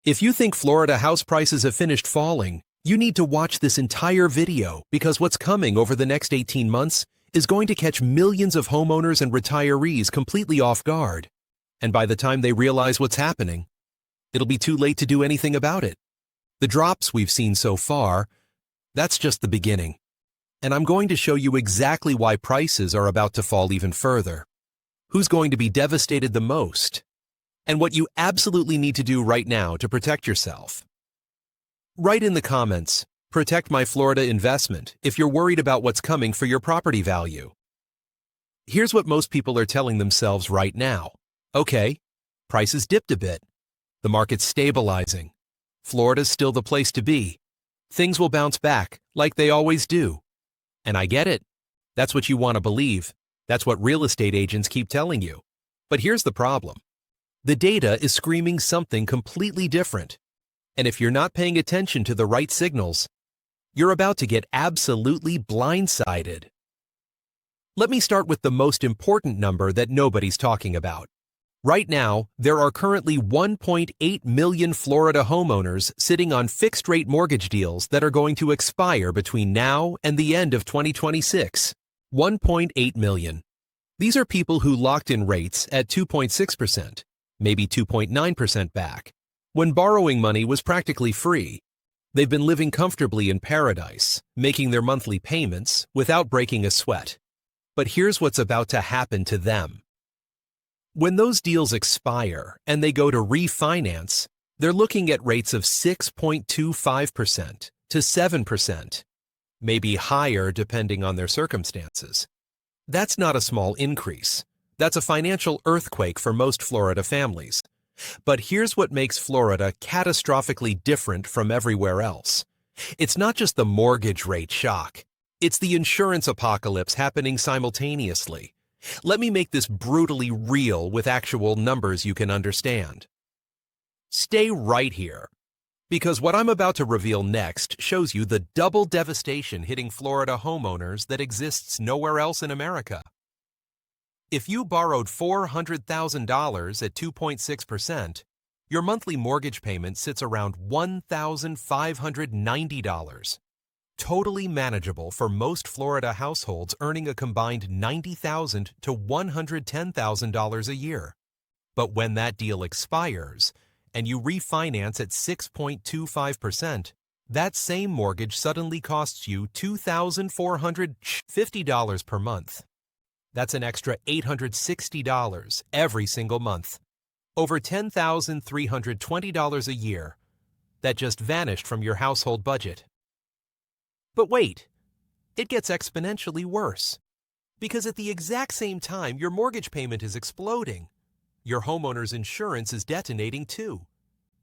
If you think Florida house prices have finished falling, you need to watch this entire video because what's coming over the next 18 months is going to catch millions of homeowners and retirees completely off guard. And by the time they realize what's happening, it'll be too late to do anything about it. The drops we've seen so far, that's just the beginning. And I'm going to show you exactly why prices are about to fall even further. Who's going to be devastated the most? And what you absolutely need to do right now to protect yourself. Write in the comments, "Protect my Florida investment," if you're worried about what's coming for your property value. Here's what most people are telling themselves right now. Okay, prices dipped a bit. The market's stabilizing. Florida's still the place to be. Things will bounce back, like they always do. And I get it. That's what you want to believe. That's what real estate agents keep telling you. But here's the problem. The data is screaming something completely different. And if you're not paying attention to the right signals, you're about to get absolutely blindsided. Let me start with the most important number that nobody's talking about. Right now, there are currently 1.8 million Florida homeowners sitting on fixed-rate mortgage deals that are going to expire between now and the end of 2026. 1.8 million. These are people who locked in rates at 2.6%, maybe 2.9% back, when borrowing money was practically free. They've been living comfortably in paradise, making their monthly payments without breaking a sweat. But here's what's about to happen to them. When those deals expire and they go to refinance, they're looking at rates of 6.25% to 7%, maybe higher depending on their circumstances. That's not a small increase. That's a financial earthquake for most Florida families. But here's what makes Florida catastrophically different from everywhere else. It's not just the mortgage rate shock. It's the insurance apocalypse happening simultaneously. Let me make this brutally real with actual numbers you can understand. Stay right here, because what I'm about to reveal next shows you the double devastation hitting Florida homeowners that exists nowhere else in America. If you borrowed $400,000 at 2.6%, your monthly mortgage payment sits around $1,590. Totally manageable for most Florida households earning a combined $90,000 to $110,000 a year. But when that deal expires and you refinance at 6.25%, that same mortgage suddenly costs you $2,450 per month. That's an extra $860 every single month. Over $10,320 a year. That just vanished from your household budget. But wait, it gets exponentially worse. Because at the exact same time your mortgage payment is exploding, your homeowner's insurance is detonating too.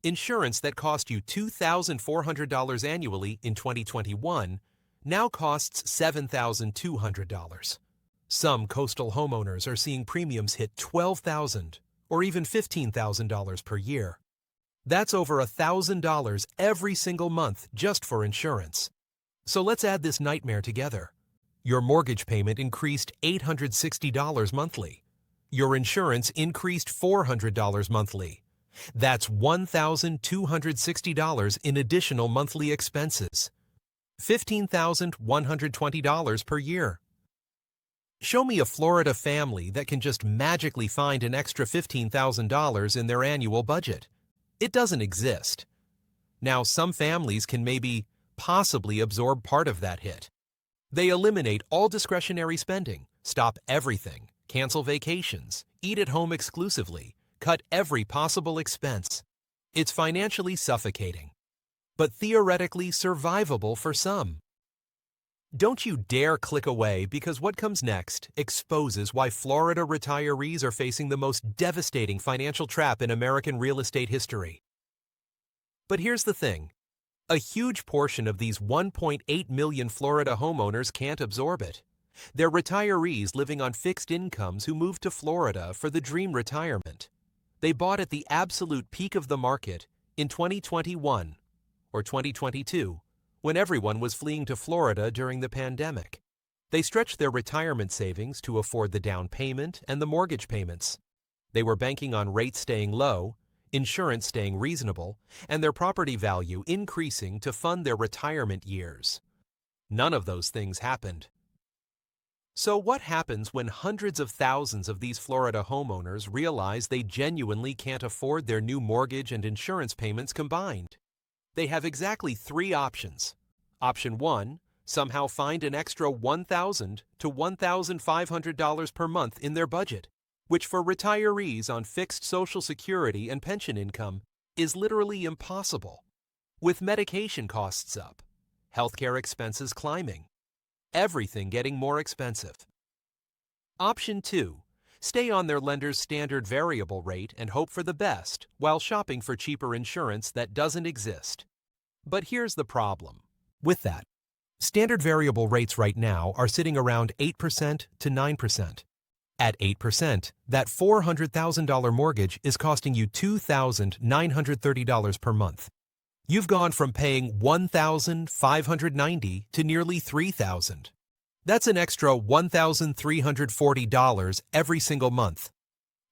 Insurance that cost you $2,400 annually in 2021 now costs $7,200. Some coastal homeowners are seeing premiums hit $12,000 or even $15,000 per year. That's over $1,000 every single month just for insurance. So let's add this nightmare together. Your mortgage payment increased $860 monthly. Your insurance increased $400 monthly. That's $1,260 in additional monthly expenses. $15,120 per year. Show me a Florida family that can just magically find an extra $15,000 in their annual budget. It doesn't exist. Now, some families can possibly absorb part of that hit. They eliminate all discretionary spending, stop everything, cancel vacations, eat at home exclusively, cut every possible expense. It's financially suffocating, but theoretically survivable for some. Don't you dare click away, because what comes next exposes why Florida retirees are facing the most devastating financial trap in American real estate history. But here's the thing. A huge portion of these 1.8 million Florida homeowners can't absorb it. They're retirees living on fixed incomes who moved to Florida for the dream retirement. They bought at the absolute peak of the market in 2021 or 2022, when everyone was fleeing to Florida during the pandemic. They stretched their retirement savings to afford the down payment and the mortgage payments. They were banking on rates staying low, insurance staying reasonable, and their property value increasing to fund their retirement years. None of those things happened. So what happens when hundreds of thousands of these Florida homeowners realize they genuinely can't afford their new mortgage and insurance payments combined? They have exactly three options. Option 1, somehow find an extra $1,000 to $1,500 per month in their budget, which for retirees on fixed Social Security and pension income is literally impossible. With medication costs up, healthcare expenses climbing, everything getting more expensive. Option 2, stay on their lender's standard variable rate and hope for the best while shopping for cheaper insurance that doesn't exist. But here's the problem. With that, standard variable rates right now are sitting around 8% to 9%. At 8%, that $400,000 mortgage is costing you $2,930 per month. You've gone from paying $1,590 to nearly $3,000. That's an extra $1,340 every single month.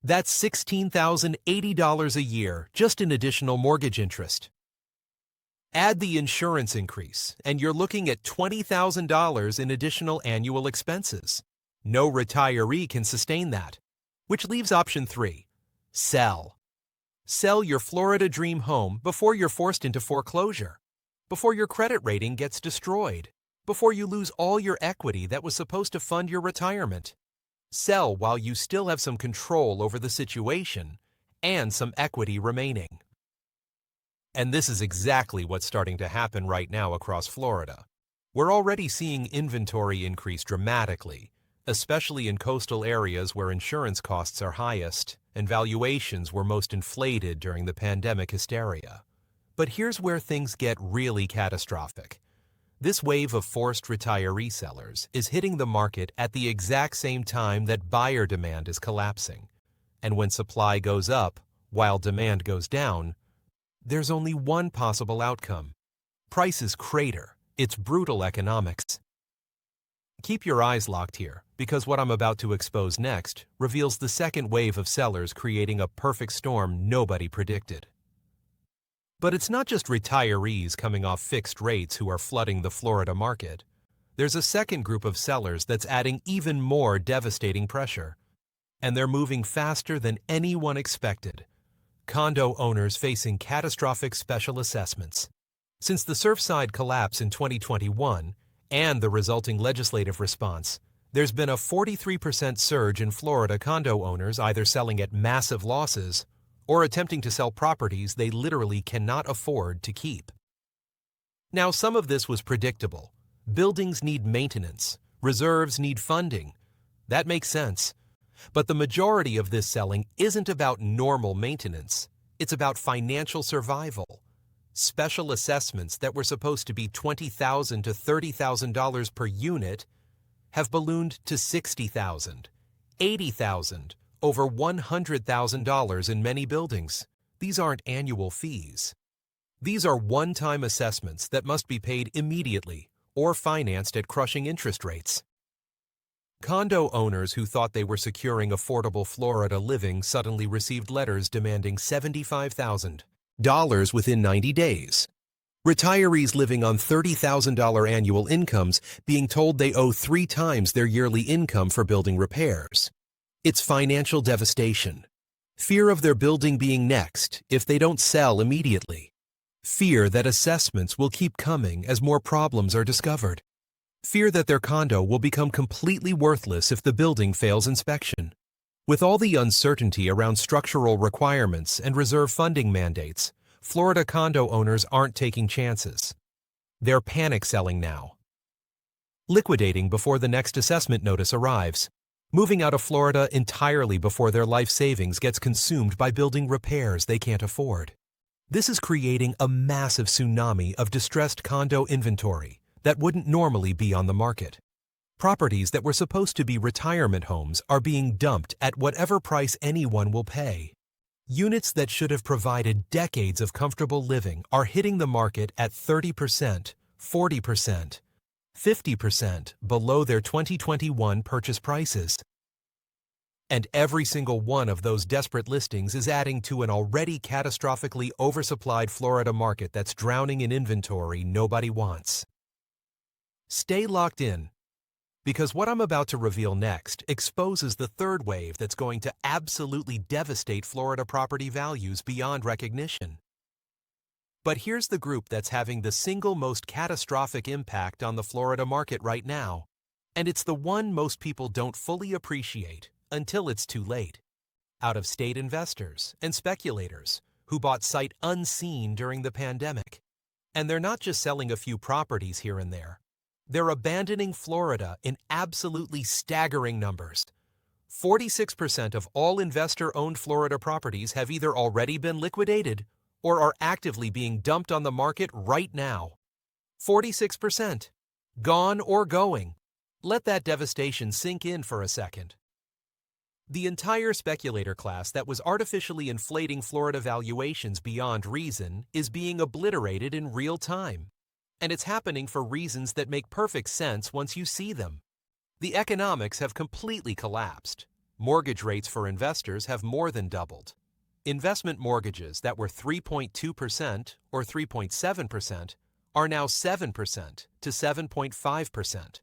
That's $16,080 a year just in additional mortgage interest. Add the insurance increase, and you're looking at $20,000 in additional annual expenses. No retiree can sustain that, which leaves option 3, sell. Sell your Florida dream home before you're forced into foreclosure, before your credit rating gets destroyed, before you lose all your equity that was supposed to fund your retirement. Sell while you still have some control over the situation and some equity remaining. And this is exactly what's starting to happen right now across Florida. We're already seeing inventory increase dramatically, especially in coastal areas where insurance costs are highest and valuations were most inflated during the pandemic hysteria. But here's where things get really catastrophic. This wave of forced retiree sellers is hitting the market at the exact same time that buyer demand is collapsing. And when supply goes up while demand goes down, there's only one possible outcome. Prices crater. It's brutal economics. Keep your eyes locked here, because what I'm about to expose next reveals the second wave of sellers creating a perfect storm nobody predicted. But it's not just retirees coming off fixed rates who are flooding the Florida market. There's a second group of sellers that's adding even more devastating pressure. And they're moving faster than anyone expected. Condo owners facing catastrophic special assessments. Since the Surfside collapse in 2021 and the resulting legislative response, there's been a 43% surge in Florida condo owners either selling at massive losses or attempting to sell properties they literally cannot afford to keep. Now, some of this was predictable. Buildings need maintenance. Reserves need funding. That makes sense. But the majority of this selling isn't about normal maintenance. It's about financial survival. Special assessments that were supposed to be $20,000 to $30,000 per unit have ballooned to $60,000, $80,000, over $100,000 in many buildings. These aren't annual fees. These are one-time assessments that must be paid immediately or financed at crushing interest rates. Condo owners who thought they were securing affordable Florida living suddenly received letters demanding $75,000 within 90 days. Retirees living on $30,000 annual incomes being told they owe 3 times their yearly income for building repairs. It's financial devastation. Fear of their building being next if they don't sell immediately. Fear that assessments will keep coming as more problems are discovered. Fear that their condo will become completely worthless if the building fails inspection. With all the uncertainty around structural requirements and reserve funding mandates, Florida condo owners aren't taking chances. They're panic selling now. Liquidating before the next assessment notice arrives. Moving out of Florida entirely before their life savings gets consumed by building repairs they can't afford. This is creating a massive tsunami of distressed condo inventory that wouldn't normally be on the market. Properties that were supposed to be retirement homes are being dumped at whatever price anyone will pay. Units that should have provided decades of comfortable living are hitting the market at 30%, 40%, 50% below their 2021 purchase prices. And every single one of those desperate listings is adding to an already catastrophically oversupplied Florida market that's drowning in inventory nobody wants. Stay locked in, because what I'm about to reveal next exposes the third wave that's going to absolutely devastate Florida property values beyond recognition. But here's the group that's having the single most catastrophic impact on the Florida market right now, and it's the one most people don't fully appreciate until it's too late. Out-of-state investors and speculators who bought sight unseen during the pandemic. And they're not just selling a few properties here and there. They're abandoning Florida in absolutely staggering numbers. 46% of all investor-owned Florida properties have either already been liquidated or are actively being dumped on the market right now. 46%. Gone or going. Let that devastation sink in for a second. The entire speculator class that was artificially inflating Florida valuations beyond reason is being obliterated in real time. And it's happening for reasons that make perfect sense once you see them. The economics have completely collapsed. Mortgage rates for investors have more than doubled. Investment mortgages that were 3.2% or 3.7% are now 7% to 7.5%.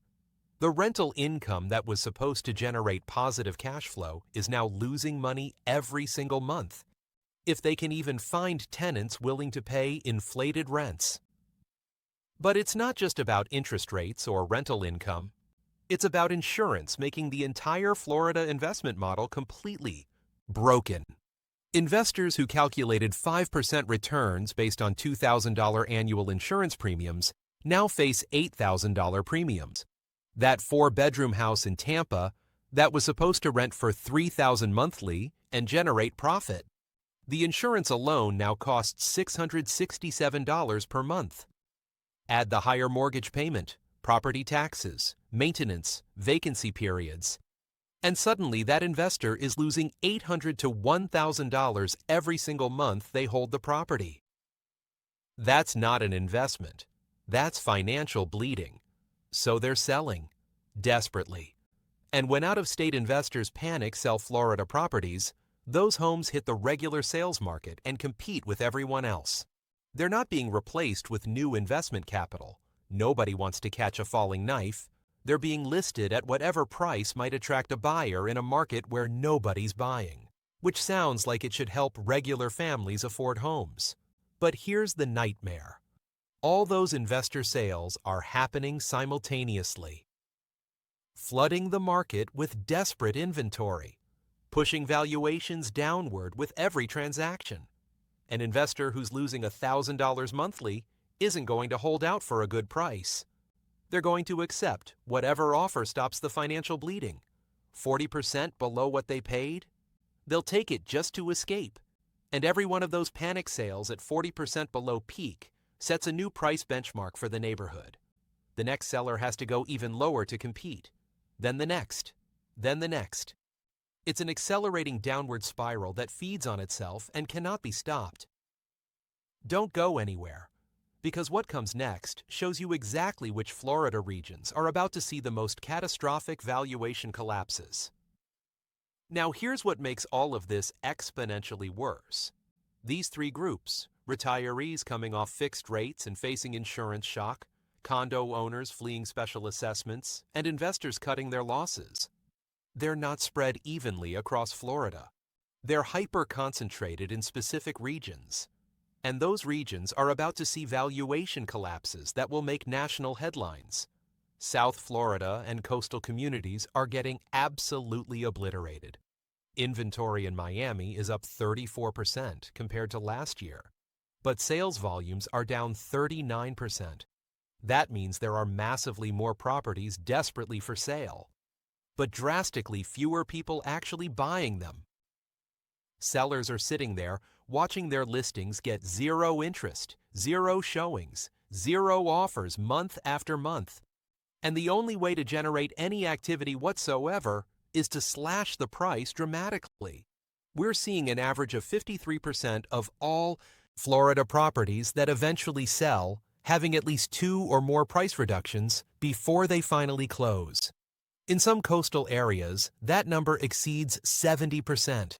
The rental income that was supposed to generate positive cash flow is now losing money every single month, if they can even find tenants willing to pay inflated rents. But it's not just about interest rates or rental income. It's about insurance making the entire Florida investment model completely broken. Investors who calculated 5% returns based on $2,000 annual insurance premiums now face $8,000 premiums. That 4-bedroom house in Tampa that was supposed to rent for $3,000 monthly and generate profit. The insurance alone now costs $667 per month. Add the higher mortgage payment, property taxes, maintenance, vacancy periods, and suddenly that investor is losing $800 to $1,000 every single month they hold the property. That's not an investment. That's financial bleeding. So they're selling, desperately. And when out-of-state investors panic sell Florida properties, those homes hit the regular sales market and compete with everyone else. They're not being replaced with new investment capital. Nobody wants to catch a falling knife. They're being listed at whatever price might attract a buyer in a market where nobody's buying, which sounds like it should help regular families afford homes. But here's the nightmare. All those investor sales are happening simultaneously, flooding the market with desperate inventory, pushing valuations downward with every transaction. An investor who's losing $1,000 monthly isn't going to hold out for a good price. They're going to accept whatever offer stops the financial bleeding. 40% below what they paid? They'll take it just to escape. And every one of those panic sales at 40% below peak sets a new price benchmark for the neighborhood. The next seller has to go even lower to compete. Then the next. Then the next. It's an accelerating downward spiral that feeds on itself and cannot be stopped. Don't go anywhere, because what comes next shows you exactly which Florida regions are about to see the most catastrophic valuation collapses. Now here's what makes all of this exponentially worse. These three groups, retirees coming off fixed rates and facing insurance shock, condo owners fleeing special assessments, and investors cutting their losses. They're not spread evenly across Florida. They're hyper-concentrated in specific regions. And those regions are about to see valuation collapses that will make national headlines. South Florida and coastal communities are getting absolutely obliterated. Inventory in Miami is up 34% compared to last year, but sales volumes are down 39%. That means there are massively more properties desperately for sale, but drastically fewer people actually buying them. Sellers are sitting there watching their listings get zero interest, zero showings, zero offers month after month. And the only way to generate any activity whatsoever is to slash the price dramatically. We're seeing an average of 53% of all Florida properties that eventually sell having at least 2 or more price reductions before they finally close. In some coastal areas, that number exceeds 70%.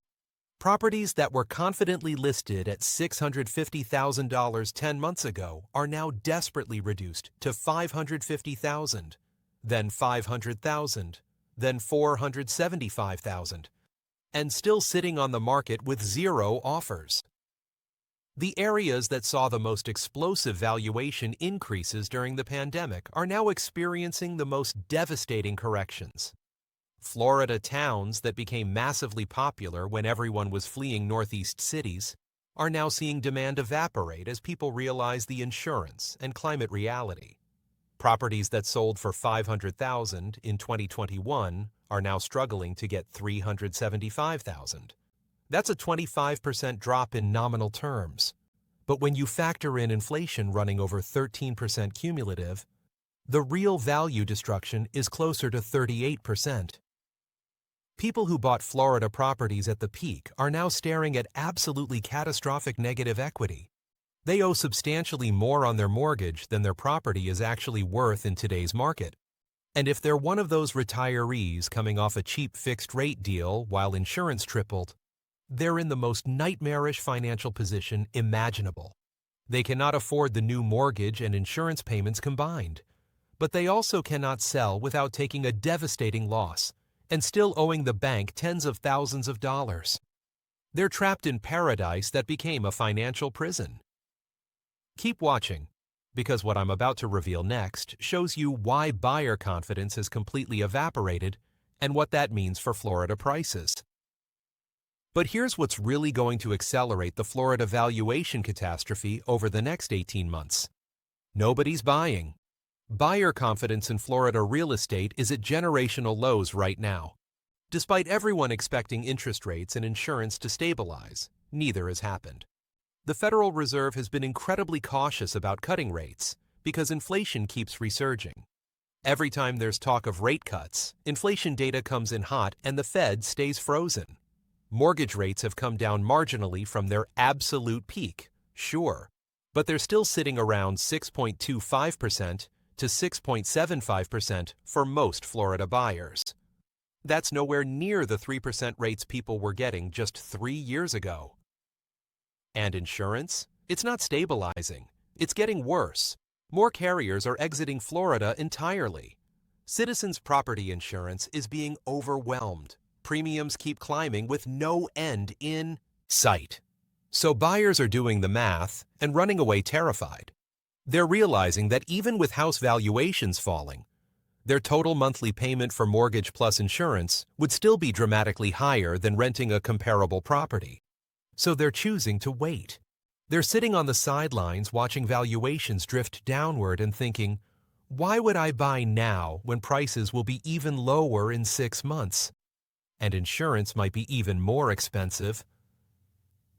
Properties that were confidently listed at $650,000 10 months ago are now desperately reduced to $550,000, then $500,000, then $475,000, and still sitting on the market with zero offers. The areas that saw the most explosive valuation increases during the pandemic are now experiencing the most devastating corrections. Florida towns that became massively popular when everyone was fleeing Northeast cities are now seeing demand evaporate as people realize the insurance and climate reality. Properties that sold for $500,000 in 2021 are now struggling to get $375,000. That's a 25% drop in nominal terms. But when you factor in inflation running over 13% cumulative, the real value destruction is closer to 38%. People who bought Florida properties at the peak are now staring at absolutely catastrophic negative equity. They owe substantially more on their mortgage than their property is actually worth in today's market. And if they're one of those retirees coming off a cheap fixed-rate deal while insurance tripled, they're in the most nightmarish financial position imaginable. They cannot afford the new mortgage and insurance payments combined, but they also cannot sell without taking a devastating loss and still owing the bank tens of thousands of dollars. They're trapped in paradise that became a financial prison. Keep watching, because what I'm about to reveal next shows you why buyer confidence has completely evaporated and what that means for Florida prices. But here's what's really going to accelerate the Florida valuation catastrophe over the next 18 months. Nobody's buying. Buyer confidence in Florida real estate is at generational lows right now. Despite everyone expecting interest rates and insurance to stabilize, neither has happened. The Federal Reserve has been incredibly cautious about cutting rates because inflation keeps resurging. Every time there's talk of rate cuts, inflation data comes in hot and the Fed stays frozen. Mortgage rates have come down marginally from their absolute peak, sure, but they're still sitting around 6.25% to 6.75% for most Florida buyers. That's nowhere near the 3% rates people were getting just 3 years ago. And insurance? It's not stabilizing. It's getting worse. More carriers are exiting Florida entirely. Citizens Property Insurance is being overwhelmed. Premiums keep climbing with no end in sight. So buyers are doing the math and running away terrified. They're realizing that even with house valuations falling, their total monthly payment for mortgage plus insurance would still be dramatically higher than renting a comparable property. So they're choosing to wait. They're sitting on the sidelines watching valuations drift downward and thinking, why would I buy now when prices will be even lower in 6 months? And insurance might be even more expensive.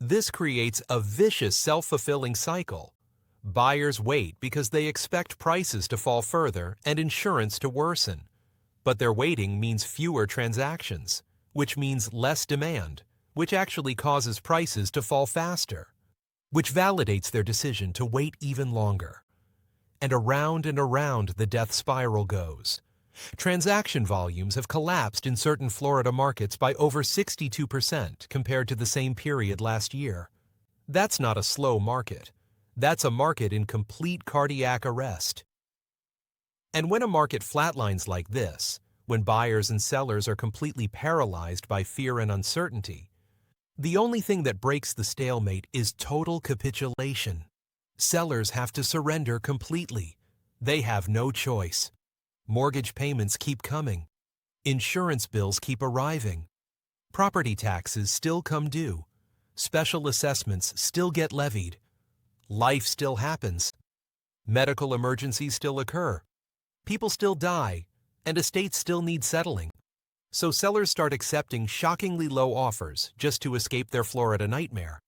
This creates a vicious self-fulfilling cycle. Buyers wait because they expect prices to fall further and insurance to worsen. But their waiting means fewer transactions, which means less demand, which actually causes prices to fall faster, which validates their decision to wait even longer. And around the death spiral goes. Transaction volumes have collapsed in certain Florida markets by over 62% compared to the same period last year. That's not a slow market. That's a market in complete cardiac arrest. And when a market flatlines like this, when buyers and sellers are completely paralyzed by fear and uncertainty, the only thing that breaks the stalemate is total capitulation. Sellers have to surrender completely. They have no choice. Mortgage payments keep coming. Insurance bills keep arriving. Property taxes still come due. Special assessments still get levied. Life still happens. Medical emergencies still occur. People still die, and estates still need settling. So sellers start accepting shockingly low offers just to escape their Florida nightmare.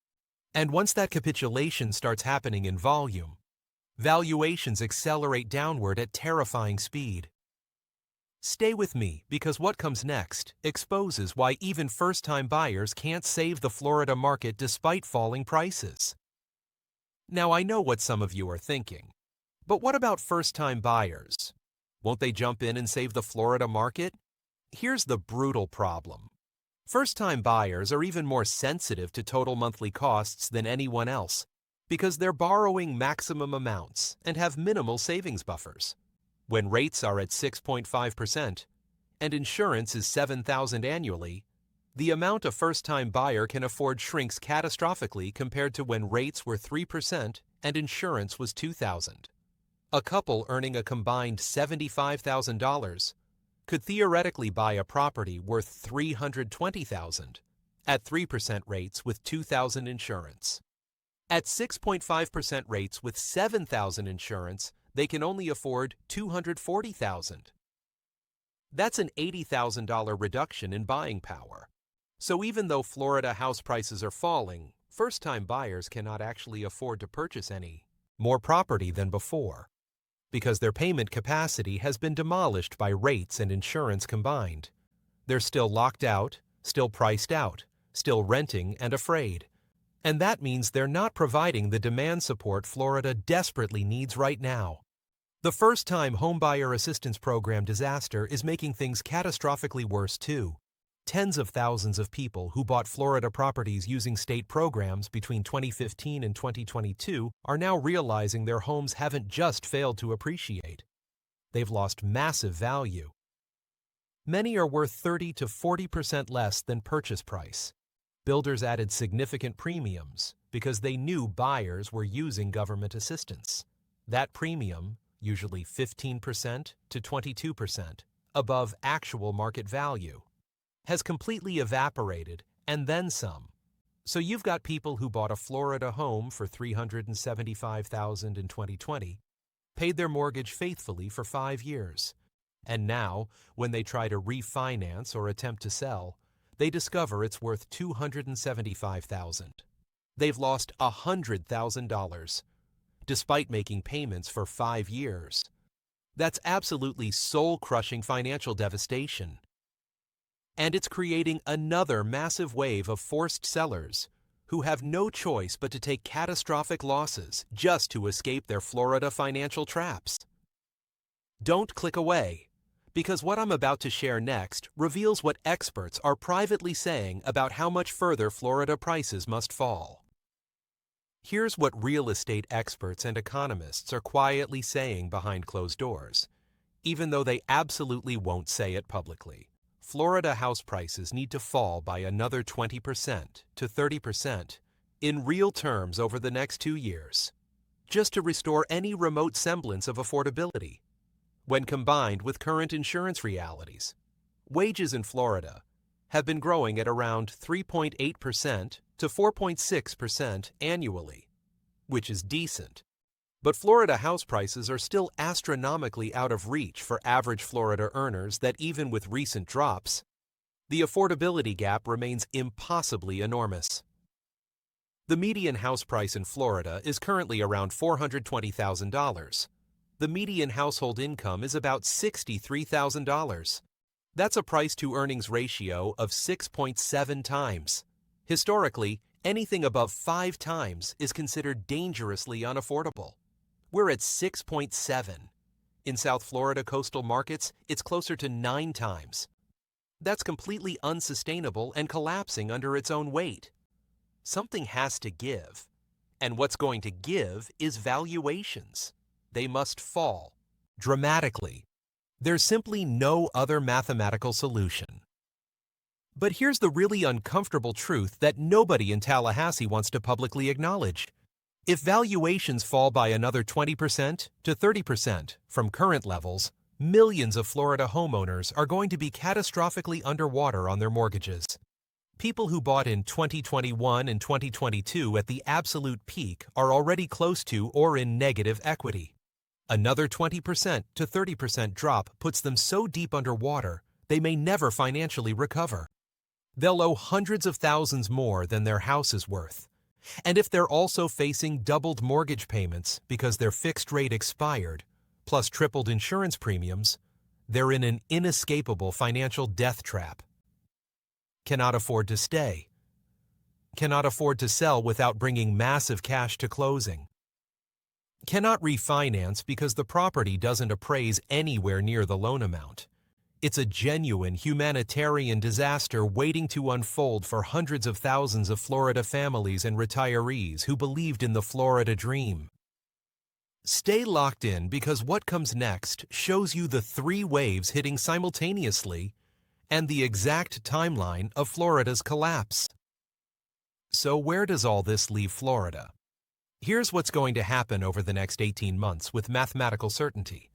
And once that capitulation starts happening in volume, valuations accelerate downward at terrifying speed. Stay with me, because what comes next exposes why even first-time buyers can't save the Florida market despite falling prices. Now, I know what some of you are thinking, but what about first-time buyers? Won't they jump in and save the Florida market Here's the brutal problem. First-time buyers are even more sensitive to total monthly costs than anyone else because they're borrowing maximum amounts and have minimal savings buffers. When rates are at 6.5% and insurance is $7,000 annually, the amount a first-time buyer can afford shrinks catastrophically compared to when rates were 3% and insurance was $2,000. A couple earning a combined $75,000 could theoretically buy a property worth $320,000 at 3% rates with $2,000 insurance. At 6.5% rates with $7,000 insurance, they can only afford $240,000. That's an $80,000 reduction in buying power. So even though Florida house prices are falling, first-time buyers cannot actually afford to purchase any more property than before, because their payment capacity has been demolished by rates and insurance combined. They're still locked out, still priced out, still renting and afraid. And that means they're not providing the demand support Florida desperately needs right now. The first-time homebuyer assistance program disaster is making things catastrophically worse too. Tens of thousands of people who bought Florida properties using state programs between 2015 and 2022 are now realizing their homes haven't just failed to appreciate. They've lost massive value. Many are worth 30 to 40% less than purchase price. Builders added significant premiums because they knew buyers were using government assistance. That premium, usually 15% to 22% above actual market value, has completely evaporated and then some. So you've got people who bought a Florida home for $375,000 in 2020, paid their mortgage faithfully for 5 years, and now, when they try to refinance or attempt to sell, they discover it's worth $275,000. They've lost $100,000, despite making payments for 5 years. That's absolutely soul-crushing financial devastation. And it's creating another massive wave of forced sellers who have no choice but to take catastrophic losses just to escape their Florida financial traps. Don't click away, because what I'm about to share next reveals what experts are privately saying about how much further Florida prices must fall. Here's what real estate experts and economists are quietly saying behind closed doors, even though they absolutely won't say it publicly. Florida house prices need to fall by another 20% to 30% in real terms over the next 2 years, just to restore any remote semblance of affordability. When combined with current insurance realities, wages in Florida have been growing at around 3.8% to 4.6% annually, which is decent. But Florida house prices are still astronomically out of reach for average Florida earners that even with recent drops, the affordability gap remains impossibly enormous. The median house price in Florida is currently around $420,000. The median household income is about $63,000. That's a price-to-earnings ratio of 6.7 times. Historically, anything above 5 times is considered dangerously unaffordable. We're at 6.7. In South Florida coastal markets, it's closer to 9 times. That's completely unsustainable and collapsing under its own weight. Something has to give. And what's going to give is valuations. They must fall dramatically. There's simply no other mathematical solution. But here's the really uncomfortable truth that nobody in Tallahassee wants to publicly acknowledge. If valuations fall by another 20% to 30% from current levels, millions of Florida homeowners are going to be catastrophically underwater on their mortgages. People who bought in 2021 and 2022 at the absolute peak are already close to or in negative equity. Another 20% to 30% drop puts them so deep underwater they may never financially recover. They'll owe hundreds of thousands more than their house is worth. And if they're also facing doubled mortgage payments because their fixed rate expired, plus tripled insurance premiums, they're in an inescapable financial death trap. Cannot afford to stay. Cannot afford to sell without bringing massive cash to closing. Cannot refinance because the property doesn't appraise anywhere near the loan amount. It's a genuine humanitarian disaster waiting to unfold for hundreds of thousands of Florida families and retirees who believed in the Florida dream. Stay locked in because what comes next shows you the three waves hitting simultaneously and the exact timeline of Florida's collapse. So where does all this leave Florida? Here's what's going to happen over the next 18 months with mathematical certainty.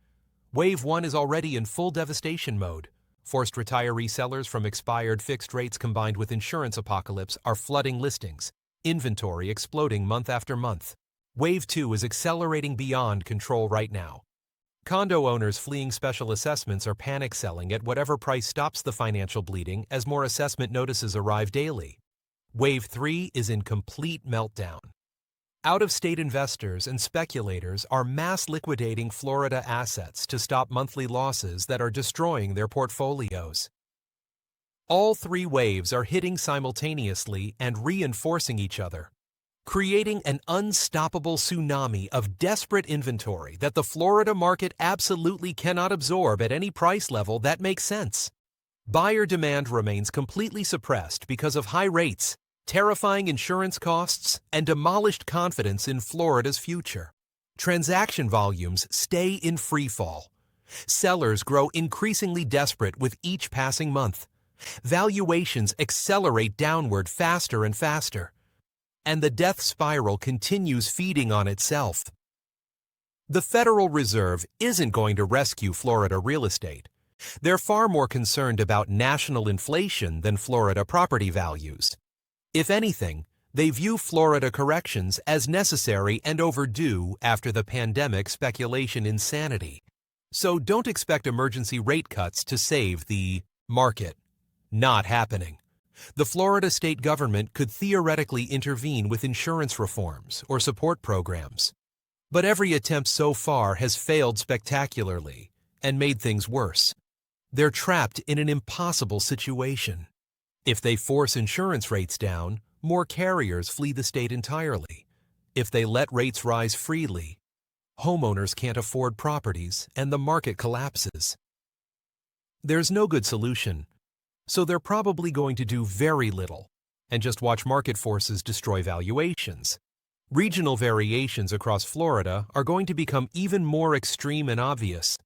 Wave 1 is already in full devastation mode. Forced retiree sellers from expired fixed rates combined with insurance apocalypse are flooding listings, inventory exploding month after month. Wave 2 is accelerating beyond control right now. Condo owners fleeing special assessments are panic selling at whatever price stops the financial bleeding as more assessment notices arrive daily. Wave 3 is in complete meltdown. Out-of-state investors and speculators are mass liquidating Florida assets to stop monthly losses that are destroying their portfolios. All three waves are hitting simultaneously and reinforcing each other, creating an unstoppable tsunami of desperate inventory that the Florida market absolutely cannot absorb at any price level that makes sense. Buyer demand remains completely suppressed because of high rates, terrifying insurance costs, and demolished confidence in Florida's future. Transaction volumes stay in freefall. Sellers grow increasingly desperate with each passing month. Valuations accelerate downward faster and faster. And the death spiral continues feeding on itself. The Federal Reserve isn't going to rescue Florida real estate. They're far more concerned about national inflation than Florida property values. If anything, they view Florida corrections as necessary and overdue after the pandemic speculation insanity. So don't expect emergency rate cuts to save the market. Not happening. The Florida state government could theoretically intervene with insurance reforms or support programs. But every attempt so far has failed spectacularly and made things worse. They're trapped in an impossible situation. If they force insurance rates down, more carriers flee the state entirely. If they let rates rise freely, homeowners can't afford properties and the market collapses. There's no good solution, so they're probably going to do very little and just watch market forces destroy valuations. Regional variations across Florida are going to become even more extreme and obvious.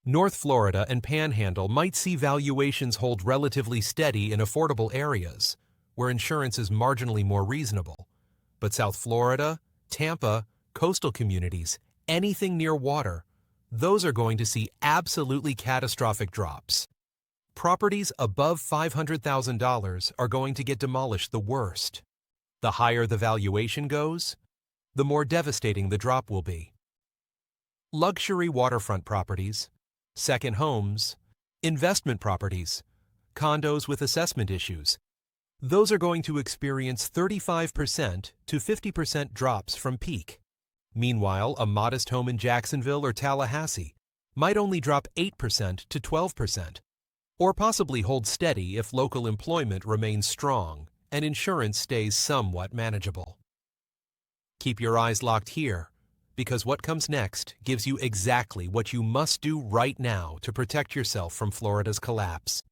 North Florida and Panhandle might see valuations hold relatively steady in affordable areas, where insurance is marginally more reasonable. But South Florida, Tampa, coastal communities, anything near water, those are going to see absolutely catastrophic drops. Properties above $500,000 are going to get demolished the worst. The higher the valuation goes, the more devastating the drop will be. Luxury waterfront properties, second homes, investment properties, condos with assessment issues, those are going to experience 35% to 50% drops from peak. Meanwhile, a modest home in Jacksonville or Tallahassee might only drop 8% to 12%, or possibly hold steady if local employment remains strong and insurance stays somewhat manageable. Keep your eyes locked here, because what comes next gives you exactly what you must do right now to protect yourself from Florida's collapse.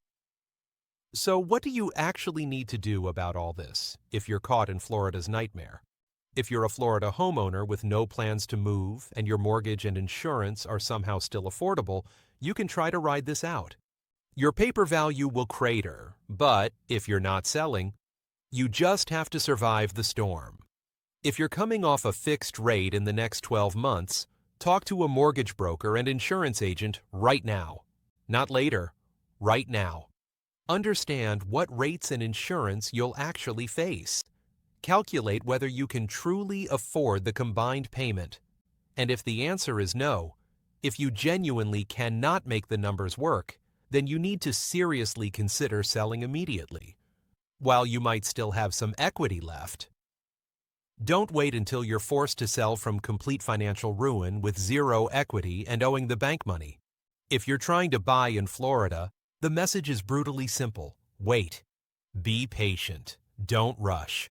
So what do you actually need to do about all this if you're caught in Florida's nightmare? If you're a Florida homeowner with no plans to move and your mortgage and insurance are somehow still affordable, you can try to ride this out. Your paper value will crater, but if you're not selling, you just have to survive the storm. If you're coming off a fixed rate in the next 12 months, talk to a mortgage broker and insurance agent right now. Not later, right now. Understand what rates and insurance you'll actually face. Calculate whether you can truly afford the combined payment. And if the answer is no, if you genuinely cannot make the numbers work, then you need to seriously consider selling immediately, while you might still have some equity left. Don't wait until you're forced to sell from complete financial ruin with zero equity and owing the bank money. If you're trying to buy in Florida, the message is brutally simple. Wait. Be patient. Don't rush.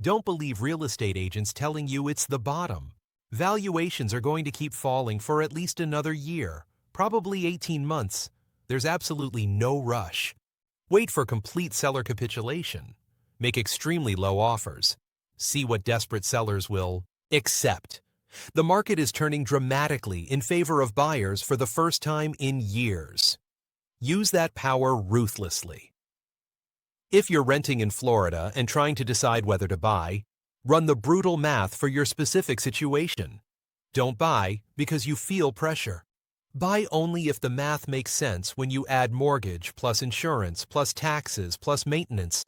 Don't believe real estate agents telling you it's the bottom. Valuations are going to keep falling for at least another year, probably 18 months. There's absolutely no rush. Wait for complete seller capitulation. Make extremely low offers. See what desperate sellers will accept. The market is turning dramatically in favor of buyers for the first time in years. Use that power ruthlessly. If you're renting in Florida and trying to decide whether to buy, run the brutal math for your specific situation. Don't buy because you feel pressure. Buy only if the math makes sense when you add mortgage plus insurance plus taxes plus maintenance.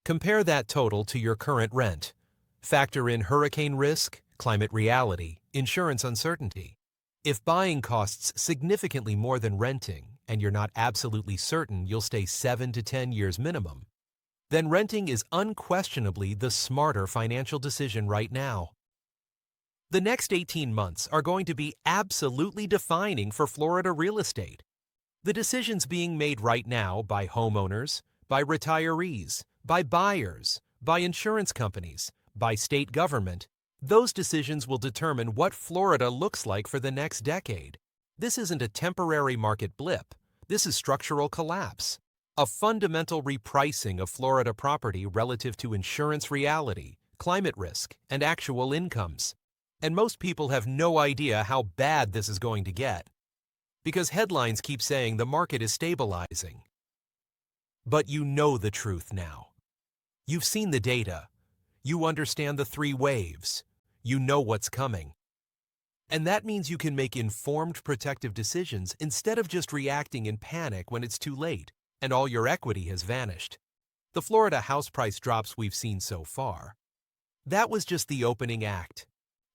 Compare that total to your current rent. Factor in hurricane risk, climate reality, insurance uncertainty. If buying costs significantly more than renting and you're not absolutely certain you'll stay 7 to 10 years minimum, then renting is unquestionably the smarter financial decision right now. The next 18 months are going to be absolutely defining for Florida real estate. The decisions being made right now by homeowners, by retirees, by buyers, by insurance companies, by state government, those decisions will determine what Florida looks like for the next decade. This isn't a temporary market blip. This is structural collapse. A fundamental repricing of Florida property relative to insurance reality, climate risk, and actual incomes. And most people have no idea how bad this is going to get, because headlines keep saying the market is stabilizing. But you know the truth now. You've seen the data. You understand the 3 waves. You know what's coming. And that means you can make informed protective decisions instead of just reacting in panic when it's too late and all your equity has vanished. The Florida house price drops we've seen so far, that was just the opening act.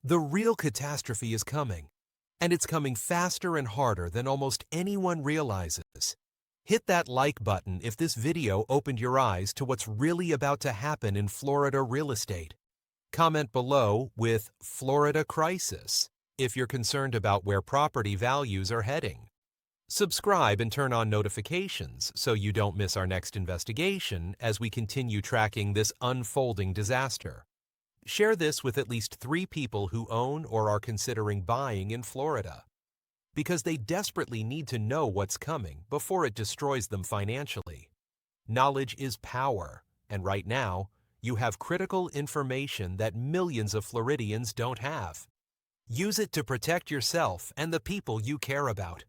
The real catastrophe is coming, and it's coming faster and harder than almost anyone realizes. Hit that like button if this video opened your eyes to what's really about to happen in Florida real estate. Comment below with Florida crisis if you're concerned about where property values are heading. Subscribe and turn on notifications so you don't miss our next investigation as we continue tracking this unfolding disaster. Share this with at least 3 people who own or are considering buying in Florida, because they desperately need to know what's coming before it destroys them financially. Knowledge is power, and right now, you have critical information that millions of Floridians don't have. Use it to protect yourself and the people you care about.